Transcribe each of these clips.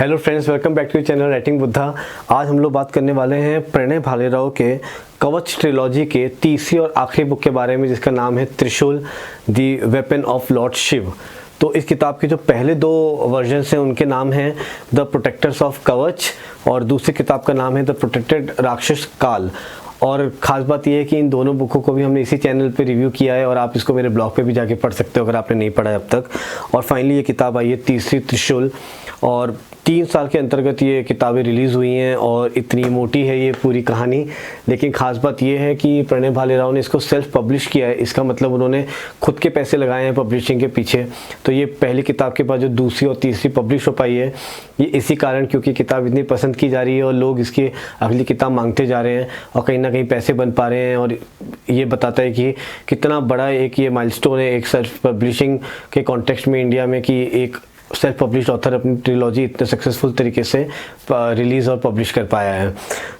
Hello friends, welcome back to channel writing Buddha. आज हम लोग बात करने वाले हैं प्रणय भालेराव के कवच ट्रिलॉजी के तीसरी और आखिरी बुक के बारे में, जिसका नाम है Trishul the weapon of lord Shiva. तो इस किताब के जो पहले दो वर्जन्स हैं उनके नाम हैं द प्रोटेक्टर्स ऑफ कवच और दूसरी किताब का नाम है द प्रोटेक्टेड राक्षस काल। और ख़ास बात यह है कि इन दोनों बुकों को भी हमने इसी चैनल पे रिव्यू किया है और आप इसको मेरे ब्लॉग पे भी जाके पढ़ सकते हो अगर आपने नहीं पढ़ा है अब तक। और फाइनली ये किताब आई है तीसरी त्रिशूल, और 3 साल के अंतर्गत ये किताबें रिलीज़ हुई हैं और इतनी मोटी है ये पूरी कहानी। लेकिन ख़ास बात ये है कि प्रणय भालेराव ने इसको सेल्फ पब्लिश किया है, इसका मतलब उन्होंने खुद के पैसे लगाए हैं पब्लिशिंग के पीछे। तो ये पहली किताब के बाद जो दूसरी और तीसरी पब्लिश हो पाई है ये इसी कारण, क्योंकि किताब इतनी पसंद की जा रही है और लोग इसकी अगली किताब मांगते जा रहे हैं और कहीं ना कहीं पैसे बन पा रहे हैं। और ये बताता है कि कितना बड़ा एक ये माइलस्टोन है एक सेल्फ पब्लिशिंग के कॉन्टेक्स्ट में इंडिया में, कि एक सेल्फ पब्लिश्ड ऑथर अपनी ट्रिलॉजी इतने सक्सेसफुल तरीके से रिलीज़ और पब्लिश कर पाया है।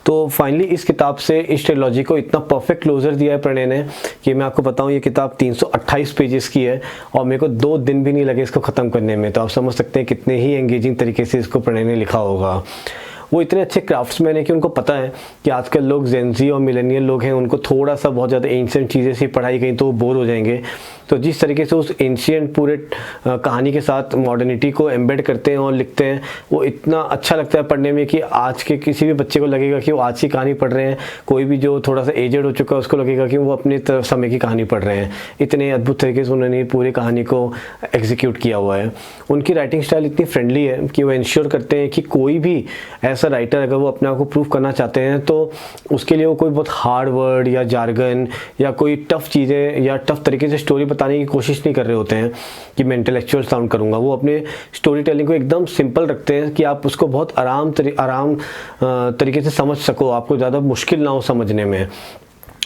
तो फाइनली इस किताब से इस ट्रिलॉजी को इतना परफेक्ट क्लोजर दिया है प्रणय ने कि मैं आपको बताऊं, ये किताब 328 पेजेस की है और मेरे को 2 दिन भी नहीं लगे इसको ख़त्म करने में। तो आप समझ सकते हैं कितने ही एंगेजिंग तरीके से इसको प्रणय ने लिखा होगा। वो इतने अच्छे क्राफ्ट्समैन है कि उनको पता है कि आजकल लोग जेनजी और मिलेनियल लोग हैं, उनको थोड़ा सा बहुत ज़्यादा एंशिएंट चीज़ें से पढ़ाई कहीं तो वो बोर हो जाएंगे। तो जिस तरीके से उस एंशिएंट पूरे कहानी के साथ मॉडर्निटी को एम्बेड करते हैं और लिखते हैं, वो इतना अच्छा लगता है पढ़ने में कि आज के किसी भी बच्चे को लगेगा कि वो आज की कहानी पढ़ रहे हैं। कोई भी जो थोड़ा सा एजेड हो चुका है उसको लगेगा कि वो अपने समय की कहानी पढ़ रहे हैं। इतने अद्भुत तरीके से उन्होंने पूरी कहानी को एग्जीक्यूट किया हुआ है। उनकी राइटिंग स्टाइल इतनी फ्रेंडली है कि वो इंश्योर करते हैं कि कोई भी ऐसा राइटर अगर वो अपने आप को प्रूव करना चाहते हैं तो उसके लिए वो कोई बहुत हार्ड वर्ड या जार्गन या कोई टफ चीज़ें या टफ तरीके से स्टोरी बताने की कोशिश नहीं कर रहे होते हैं कि मैं इंटेलेक्चुअल साउंड करूँगा। वो अपने स्टोरी टेलिंग को एकदम सिंपल रखते हैं कि आप उसको बहुत आराम तरीके से समझ सको, आपको ज़्यादा मुश्किल ना हो समझने में।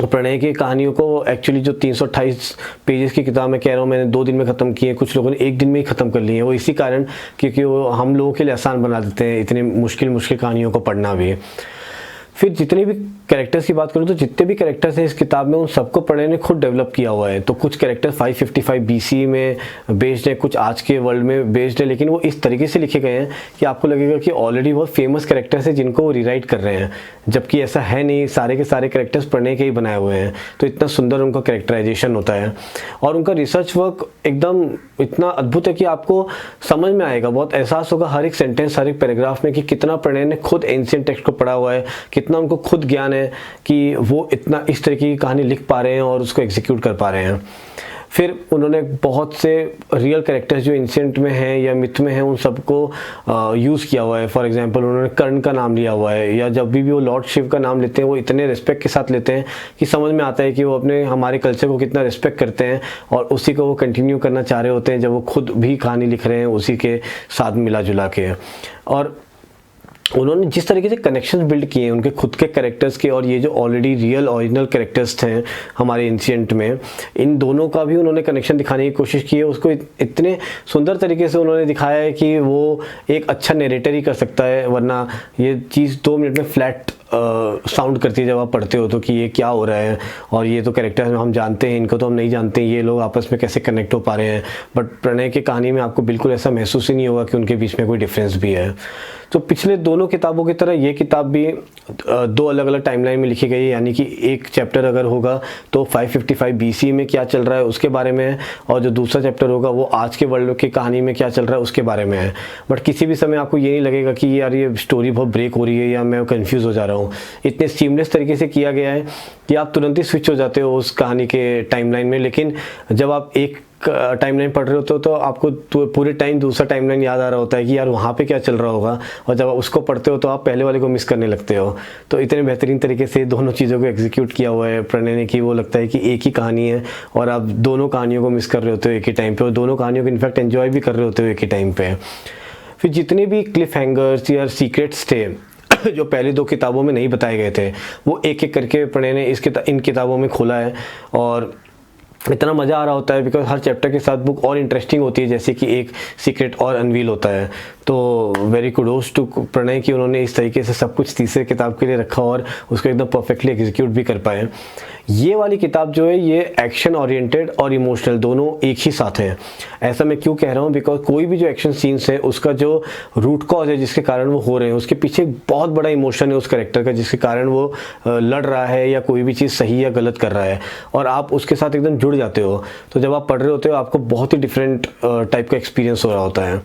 प्रणय की कहानियों को एक्चुअली जो 328 पेजेस की किताब मैं कह रहा हूँ मैंने 2 दिन में ख़त्म की है, कुछ लोगों ने 1 दिन में ही ख़त्म कर ली है। वो इसी कारण क्योंकि वो हम लोगों के लिए आसान बना देते हैं इतनी मुश्किल कहानियों को पढ़ना भी। फिर जितने भी कैरेक्टर्स की बात करूँ तो जितने भी कैरेक्टर्स हैं इस किताब में उन सबको प्रणय ने खुद डेवलप किया हुआ है। तो कुछ कैरेक्टर 555 BC में बेस्ड है, कुछ आज के वर्ल्ड में बेस्ड है, लेकिन वो इस तरीके से लिखे गए हैं कि आपको लगेगा कि ऑलरेडी बहुत फेमस कैरेक्टर्स हैं जिनको वो रीराइट कर रहे हैं, जबकि ऐसा है नहीं। सारे के सारे कैरेक्टर्स प्रणय के ही बनाए हुए हैं। तो इतना सुंदर उनका कैरेक्टराइजेशन होता है और उनका रिसर्च वर्क एकदम इतना अद्भुत है कि आपको समझ में आएगा, बहुत एहसास होगा हर एक सेंटेंस हर एक पैराग्राफ में कि कितना प्रणय ने खुद एंशिएंट टेक्स्ट को पढ़ा हुआ है, कितना उनको खुद ज्ञान है कि वो इतना इस तरह की कहानी लिख पा रहे हैं और उसको एग्जीक्यूट कर पा रहे हैं। फिर उन्होंने बहुत से रियल कैरेक्टर्स जो एंशिएंट में हैं या मिथ में हैं उन सबको यूज़ किया हुआ है। फॉर एग्जांपल उन्होंने कर्ण का नाम लिया हुआ है, या जब भी वो लॉर्ड शिव का नाम लेते हैं वो इतने रिस्पेक्ट के साथ लेते हैं कि समझ में आता है कि वो अपने हमारे कल्चर को कितना रिस्पेक्ट करते हैं और उसी को वो कंटिन्यू करना चाह रहे होते हैं जब वो खुद भी कहानी लिख रहे हैं उसी के साथ मिला जुला के। और उन्होंने जिस तरीके से कनेक्शंस बिल्ड किए हैं उनके खुद के कैरेक्टर्स के और ये जो ऑलरेडी रियल ओरिजिनल कैरेक्टर्स थे हमारे एंशिएंट में, इन दोनों का भी उन्होंने कनेक्शन दिखाने की कोशिश की है। उसको इतने सुंदर तरीके से उन्होंने दिखाया है कि वो एक अच्छा नरेटर ही कर सकता है, वरना ये चीज़ 2 मिनट में फ्लैट साउंड करती है जब आप पढ़ते हो तो कि ये क्या हो रहा है और ये तो कैरेक्टर हम जानते हैं, इनको तो हम नहीं जानते, ये लोग आपस में कैसे कनेक्ट हो पा रहे हैं। बट प्रणय की कहानी में आपको बिल्कुल ऐसा महसूस ही नहीं होगा कि उनके बीच में कोई डिफरेंस भी है। तो पिछले दोनों किताबों की तरह ये किताब भी 2 अलग अलग टाइमलाइन में लिखी गई है, यानी कि एक चैप्टर अगर होगा तो 555 BC में क्या चल रहा है उसके बारे में है और जो दूसरा चैप्टर होगा वो आज के वर्ल्ड की कहानी में क्या चल रहा है उसके बारे में है। बट किसी भी समय आपको ये नहीं लगेगा कि यार ये स्टोरी बहुत ब्रेक हो रही है या मैं कंफ्यूज हो जा रहा हूँ। इतने सीमलेस तरीके से किया गया है कि आप तुरंत ही स्विच हो जाते हो उस कहानी के टाइमलाइन में। लेकिन जब आप एक टाइमलाइन पढ़ रहे होते हो तो आपको पूरे टाइम दूसरा टाइमलाइन याद आ रहा होता है कि यार वहाँ पे क्या चल रहा होगा, और जब आप उसको पढ़ते हो तो आप पहले वाले को मिस करने लगते हो। तो इतने बेहतरीन तरीके से दोनों चीज़ों को एग्जीक्यूट किया हुआ है प्रणय ने कि वो लगता है कि एक ही कहानी है और आप दोनों कहानियों को मिस कर रहे होते हो एक ही टाइम पे और दोनों कहानियों को इनफैक्ट एंजॉय भी कर रहे होते हो एक ही टाइम पे। फिर जितने भी क्लिफ हैंगर्स या सीक्रेट्स थे जो पहले 2 किताबों में नहीं बताए गए थे वो एक एक करके प्रणय ने इन किताबों में खोला है और इतना मज़ा आ रहा होता है बिकॉज हर चैप्टर के साथ बुक और इंटरेस्टिंग होती है, जैसे कि एक सीक्रेट और अनवील होता है। तो वेरी कुडोस टू प्रणय कि उन्होंने इस तरीके से सब कुछ तीसरे किताब के लिए रखा और उसको एकदम परफेक्टली एग्जीक्यूट भी कर पाए। ये वाली किताब जो है ये एक्शन ओरिएंटेड और इमोशनल दोनों एक ही साथ है। ऐसा मैं क्यों कह रहा हूँ, बिकॉज कोई भी जो एक्शन सीन्स है उसका जो रूट कॉज है जिसके कारण वो हो रहे हैं, उसके पीछे एक बहुत बड़ा इमोशन है उस कैरेक्टर का जिसके कारण वो लड़ रहा है या कोई भी चीज़ सही या गलत कर रहा है, और आप उसके साथ एकदम जुड़ जाते हो। तो जब आप पढ़ रहे होते हो आपको बहुत ही डिफरेंट टाइप का एक्सपीरियंस हो रहा होता है।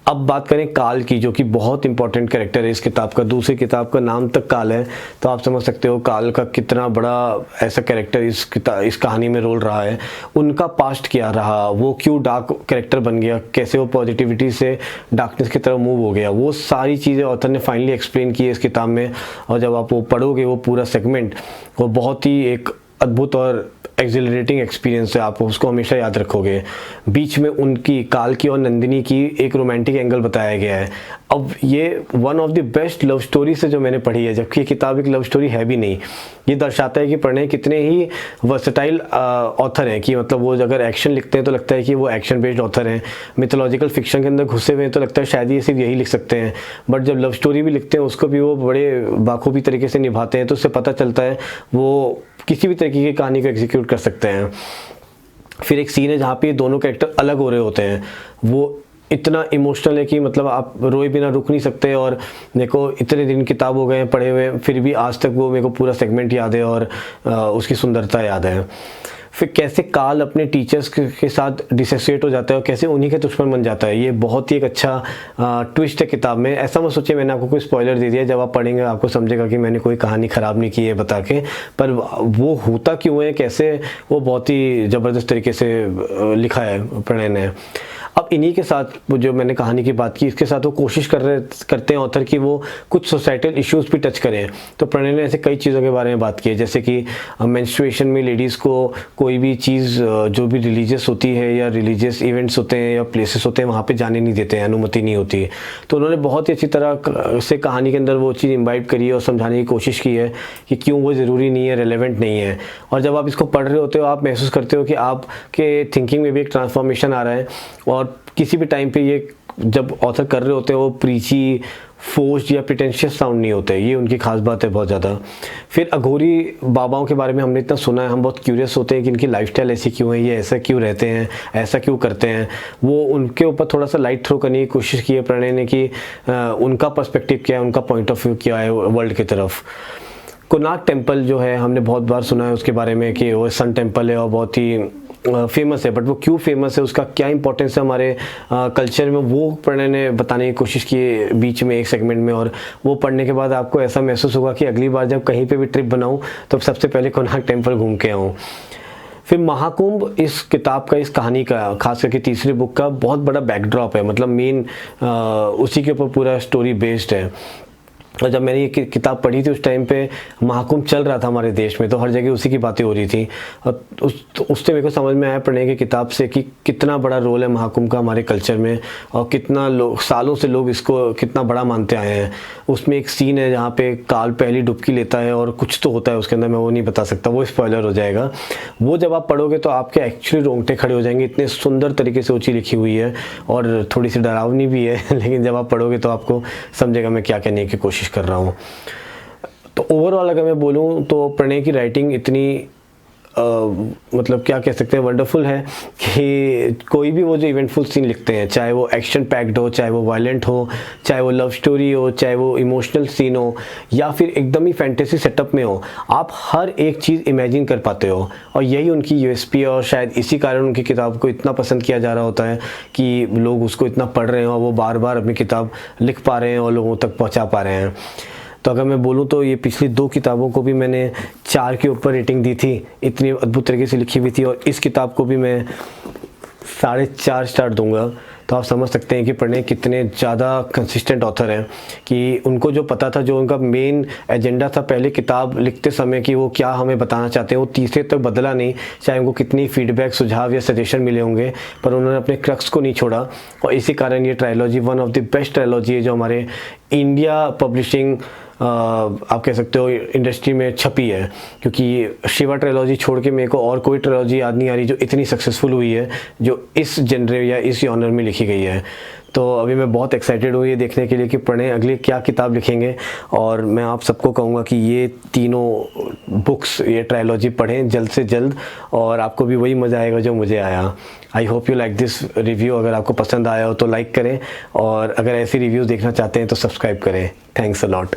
अब बात करें काल की, जो कि बहुत इंपॉर्टेंट कैरेक्टर है इस किताब का। दूसरी किताब का नाम तक काल है, तो आप समझ सकते हो काल का कितना बड़ा ऐसा कैरेक्टर इस कहानी में रोल रहा है। उनका पास्ट क्या रहा, वो क्यों डार्क कैरेक्टर बन गया, कैसे वो पॉजिटिविटी से डार्कनेस की तरफ मूव हो गया, वो सारी चीज़ें ऑथर ने फाइनली एक्सप्लेन की है इस किताब में। और जब आप वो पढ़ोगे वो पूरा सेगमेंट, वो बहुत ही एक अद्भुत और एक्सिलरेटिंग एक्सपीरियंस है, आप उसको हमेशा याद रखोगे। बीच में उनकी काल की और नंदिनी की एक रोमांटिक एंगल बताया गया है। अब ये one of the best love story से जो मैंने पढ़ी है, जबकि ये किताब एक लव स्टोरी है भी नहीं। ये दर्शाता है कि प्रणय कितने ही वर्सेटाइल ऑथर हैं, कि मतलब वो अगर एक्शन लिखते हैं तो लगता है कि वो एक्शन बेस्ड ऑथर हैं, मिथोलॉजिकल फिक्शन के अंदर घुसे हुए हैं तो लगता है शायद ये सिर्फ यही लिख सकते हैं, बट जब लव स्टोरी भी लिखते हैं उसको भी वो बड़े बाखूबी तरीके से निभाते हैं। तो उससे पता चलता है वो किसी भी तरीके की कहानी को एग्जीक्यूट कर सकते हैं। फिर एक सीन है जहाँ पे दोनों कैरेक्टर अलग हो रहे होते हैं, वो इतना इमोशनल है कि मतलब आप रोए बिना रुक नहीं सकते। और मेरे को इतने दिन किताब हो गए हैं पढ़े हुए, फिर भी आज तक वो मेरे को पूरा सेगमेंट याद है और उसकी सुंदरता याद है। फिर कैसे काल अपने टीचर्स के साथ डिसोसिएट हो जाता है और कैसे उन्हीं के दुश्मन बन जाता है, ये बहुत ही एक अच्छा ट्विस्ट है किताब में। ऐसा मत सोचिए मैंने आपको कोई स्पॉइलर दे दिया, जब आप पढ़ेंगे आपको समझेगा कि मैंने कोई कहानी ख़राब नहीं की है बता के, पर वो होता क्यों है, कैसे, वो बहुत ही ज़बरदस्त तरीके से लिखा है प्रणय ने। अब इन्हीं के साथ वो जो मैंने कहानी की बात की, इसके साथ वो कोशिश करते हैं ऑथर कि वो कुछ सोसाइटल इश्यूज़ भी टच करें। तो प्रणय ने ऐसे कई चीज़ों के बारे में बात की है, जैसे कि मेंस्ट्रुएशन में लेडीज़ को कोई भी चीज़ जो भी रिलीजियस होती है या रिलीजियस इवेंट्स होते हैं या प्लेसेस होते हैं वहाँ पे जाने नहीं देते हैं, अनुमति नहीं होती है। तो उन्होंने बहुत ही अच्छी तरह से कहानी के अंदर वो चीज़ इम्बाइब करी है और समझाने की कोशिश की है कि क्यों वो ज़रूरी नहीं है, रेलेवेंट नहीं है। और जब आप इसको पढ़ रहे होते हो आप महसूस करते हो कि आपके थिंकिंग में भी एक ट्रांसफॉर्मेशन आ रहा है। और किसी भी टाइम पे ये जब ऑथर कर रहे होते हैं वो प्रीची, फोर्स्ड या प्रिटेंशियस साउंड नहीं होते, ये उनकी खास बात है बहुत ज़्यादा। फिर अघोरी बाबाओं के बारे में हमने इतना सुना है, हम बहुत क्यूरियस होते हैं कि इनकी लाइफस्टाइल ऐसी क्यों है, ये ऐसा क्यों रहते हैं, ऐसा क्यों करते हैं। वो उनके ऊपर थोड़ा सा लाइट थ्रो करने की कोशिश की है प्रणय ने कि उनका पर्सपेक्टिव क्या है, उनका पॉइंट ऑफ व्यू क्या है वर्ल्ड की तरफ। कोणार्क टेम्पल जो है हमने बहुत बार सुना है उसके बारे में कि वो सन टेम्पल है और बहुत ही फेमस है, बट वो क्यों फेमस है, उसका क्या इंपॉर्टेंस है हमारे कल्चर में, वो पढ़ने ने बताने की कोशिश की बीच में एक सेगमेंट में। और वो पढ़ने के बाद आपको ऐसा महसूस होगा कि अगली बार जब कहीं पे भी ट्रिप बनाऊं तो सबसे पहले कोणार्क टेम्पल घूम के आऊँ। फिर महाकुंभ इस किताब का, इस कहानी का, खास करके तीसरी बुक का बहुत बड़ा बैकड्रॉप है, मतलब मेन उसी के ऊपर पूरा स्टोरी बेस्ड है। और जब मैंने ये किताब पढ़ी थी उस टाइम पे महाकुंभ चल रहा था हमारे देश में, तो हर जगह उसी की बातें हो रही थी। और उससे मेरे को समझ में आया पढ़ने की किताब से कि कितना बड़ा रोल है महाकुंभ का हमारे कल्चर में और कितना सालों से लोग इसको कितना बड़ा मानते आए हैं। उसमें एक सीन है जहाँ पे काल पहली डुबकी लेता है और कुछ तो होता है उसके अंदर, मैं वो नहीं बता सकता, वो स्पॉइलर हो जाएगा। वो जब आप पढ़ोगे तो आपके एक्चुअली रोंगटे खड़े हो जाएंगे, इतने सुंदर तरीके से वो चीज़ लिखी हुई है और थोड़ी सी डरावनी भी है लेकिन जब आप पढ़ोगे तो आपको समझेगा मैं क्या कहने की कोशिश कर रहा हूँ। तो ओवरऑल अगर मैं बोलूँ तो प्रणय की राइटिंग इतनी मतलब क्या कह सकते हैं वंडरफुल है कि कोई भी वो जो इवेंटफुल सीन लिखते हैं, चाहे वो एक्शन पैक्ड हो, चाहे वो वायलेंट हो, चाहे वो लव स्टोरी हो, चाहे वो इमोशनल सीन हो या फिर एकदम ही फैंटेसी सेटअप में हो, आप हर एक चीज़ इमेजिन कर पाते हो। और यही उनकी यूएसपी है और शायद इसी कारण उनकी किताब को इतना पसंद किया जा रहा होता है कि लोग उसको इतना पढ़ रहे हैं और वो बार बार अपनी किताब लिख पा रहे हैं और लोगों तक पहुँचा पा रहे हैं। तो अगर मैं बोलूँ तो ये पिछली 2 किताबों को भी मैंने 4 के ऊपर रेटिंग दी थी, इतनी अद्भुत तरीके से लिखी हुई थी। और इस किताब को भी मैं 4.5 स्टार दूंगा। तो आप समझ सकते हैं कि प्रणय कितने ज़्यादा कंसिस्टेंट ऑथर हैं कि उनको जो पता था, जो उनका मेन एजेंडा था पहले किताब लिखते समय कि वो क्या हमें बताना चाहते हैं, वो तीसरे तक बदला नहीं। चाहे उनको कितनी फीडबैक, सुझाव या सजेशन मिले होंगे, पर उन्होंने अपने क्रक्स को नहीं छोड़ा। और इसी कारण ये trilogy one of the best trilogy है जो हमारे इंडिया पब्लिशिंग आप कह सकते हो इंडस्ट्री में छपी है, क्योंकि शिवा ट्रायलॉजी छोड़ के मेरे को और कोई ट्रायलॉजी याद नहीं आ रही जो इतनी सक्सेसफुल हुई है जो इस जनरे या इस जॉनर में लिखी गई है। तो अभी मैं बहुत एक्साइटेड हूँ ये देखने के लिए कि प्रणय अगले क्या किताब लिखेंगे, और मैं आप सबको कहूँगा कि ये तीनों बुक्स, ये ट्रायलॉजी पढ़ें जल्द से जल्द, और आपको भी वही मज़ा आएगा जो मुझे आया। I hope you like this review. अगर आपको पसंद आया हो तो लाइक करें, और अगर ऐसी रिव्यूज़ देखना चाहते हैं तो सब्सक्राइब करें। Thanks a lot.